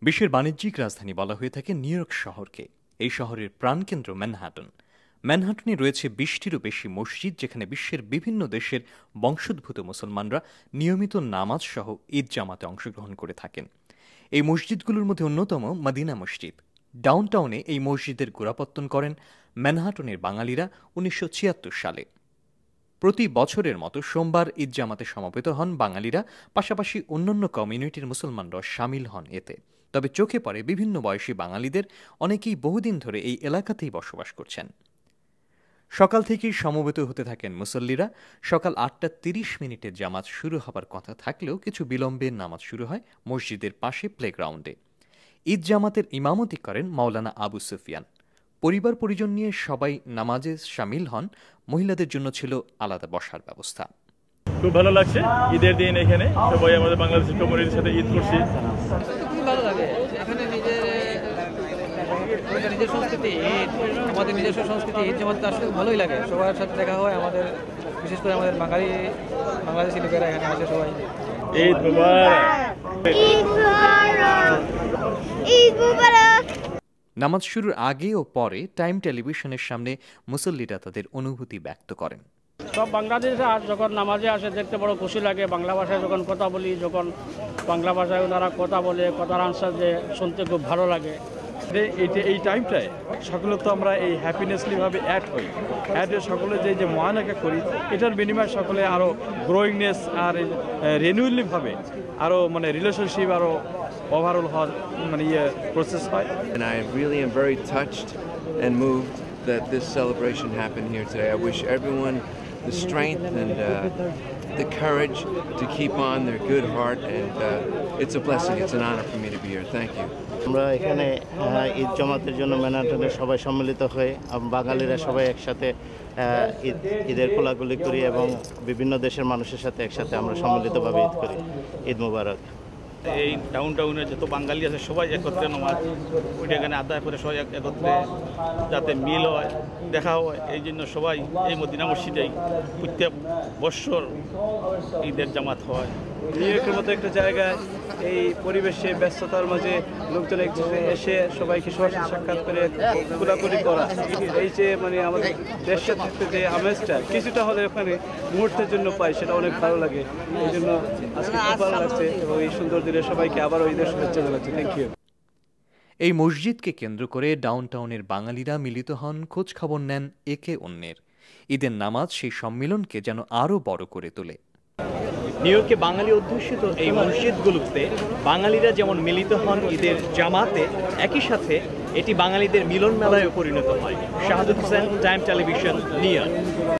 বিশ্বের বাণিজ্যিক রাজধানী বলা হয়ে থাকে নিউ ইয়র্ক শহরকে। এই শহরের প্রাণকেন্দ্র ম্যানহাটন। ম্যানহাটনে রয়েছে ২০টিরও বেশি মসজিদ, যেখানে বিশ্বের বিভিন্ন দেশের বংশোদ্ভূত মুসলমানরা নিয়মিত নামাজ সহ ঈদ জামাতে অংশগ্রহণ করে থাকেন। এই মসজিদগুলোর মধ্যে অন্যতম মদিনা মসজিদ। ডাউনটাউনে এই মসজিদের গোড়াপত্তন করেন ম্যানহাটনের বাঙালিরা ১৯৭৬ সালে। প্রতি বছরের মতো সোমবার ঈদ জামাতে সমবেত হন বাঙালিরা, পাশাপাশি অন্যান্য কমিউনিটির মুসলমানরাও সামিল হন এতে। তবে চোখে পড়ে বিভিন্ন বয়সী বাঙালিদের অনেকেই বহুদিন ধরে এই এলাকাতেই বসবাস করছেন। সকাল থেকেই সমবেত হতে থাকেন মুসল্লিরা। সকাল ৮টা ৩০ জামাত শুরু হবার কথা থাকলেও কিছু বিলম্বে নামাজ শুরু হয় মসজিদের পাশে প্লেগ্রাউন্ডে। ঈদ জামাতের ইমামতি করেন মাওলানা আবু সুফিয়ান। পরিবার পরিজন নিয়ে সবাই নামাজে সামিল হন। মহিলাদের জন্য ছিল আলাদা বসার ব্যবস্থা। খুব ভালো লাগছে, ঈদের দিন এখানে সবাই আমাদের বাংলাদেশের কমিউনিটির সাথে ঈদ করছি। খুবই ভালো লাগে, এখানে নিজের সংস্কৃতি ঈদ, আমাদের নিজস্ব সংস্কৃতি ঈদ জামাতে আসলে ভালোই লাগে। সবার সাথে দেখা হয় আমাদের, বিশেষ করে আমাদের বাংলাদেশি লোকেরা এখানে আসে সবাই। ঈদ মুবারক। ঈদ মুবারক। নামাজ শুরুর আগে ও পরে টাইম টেলিভিশনের সামনে মুসল্লিরা তাদের অনুভূতি ব্যক্ত করেন। সব বাংলাদেশে যখন নামাজে আসে দেখতে বড় খুশি লাগে। বাংলা ভাষায় যখন কথা বলি, যখন বাংলা ভাষায় ওনারা কথা বলে, কথার আনসার যে শুনতে খুব ভালো লাগে। এই টাইমটায় সকলে তো আমরা এই হ্যাপিনেসলিভাবে অ্যাড হই, অ্যাডে সকলে যে মহানাকা করি, এটার বিনিময়ে সকলে আরও গ্রোয়িংনেস আর রেনুয়ালিভাবে আরও রিলেশনশিপ আরও ওভারঅল হওয়ার প্রসেস হয়। And I really am very touched and moved that this celebration happened here today. I wish everyone the strength and the courage to keep on their good heart, and it's a blessing. It's an honor for me to be here. Thank you. আমরা এখানে ঈদ জামাতের জন্য ম্যানহাটনে সবাই সম্মিলিত হয়ে বাঙালিরা সবাই একসাথে ঈদের কোলাকুলি করি এবং বিভিন্ন দেশের মানুষের সাথে একসাথে আমরা সম্মিলিতভাবে ঈদ করি। ঈদ মুবারক। এই ডাউনটাউনে যত বাঙালি আছে সবাই একত্রে নামাজ ওইটা এখানে আদায় করে সবাই একত্রে যাতে মিল হয়, দেখা হয়, এই জন্য সবাই এই মদিনা মসজিদেই প্রত্যেক বৎসর ঈদের জামাত হয়। নিউ ইয়র্কের মতো একটা জায়গায় এই পরিবেশে ব্যস্ততার মাঝে লোকজন এসে সবাইকে সরাসরি সাক্ষাৎ করে কোলাকুলি করা, এই যে আমাদের দেশের ক্ষেত্রে যে আমেজটা কিছুটা হলে ওখানে মুহূর্তের জন্য পাই, সেটা অনেক ভালো লাগে। এই জন্য আজকে খুব ভালো লাগছে এবং এই সুন্দর দিনে সবাইকে আবারও ঈদের শুভেচ্ছা জানাচ্ছি। Thank you. এই মসজিদকে কেন্দ্র করে ডাউনটাউনের বাঙালিরা মিলিত হন, খোঁজ খবর নেন একে অন্যের। ঈদের নামাজ সেই সম্মিলনকে যেন আরও বড় করে তোলে। নিউ ইয়র্কে বাঙালি অধ্যুষিত এই মসজিদগুলোতে বাঙালিরা যেমন মিলিত হন ঈদের জামাতে, একই সাথে এটি বাঙালিদের মিলন মেলায় পরিণত হয়। Shahadut Hossain, time television, new York.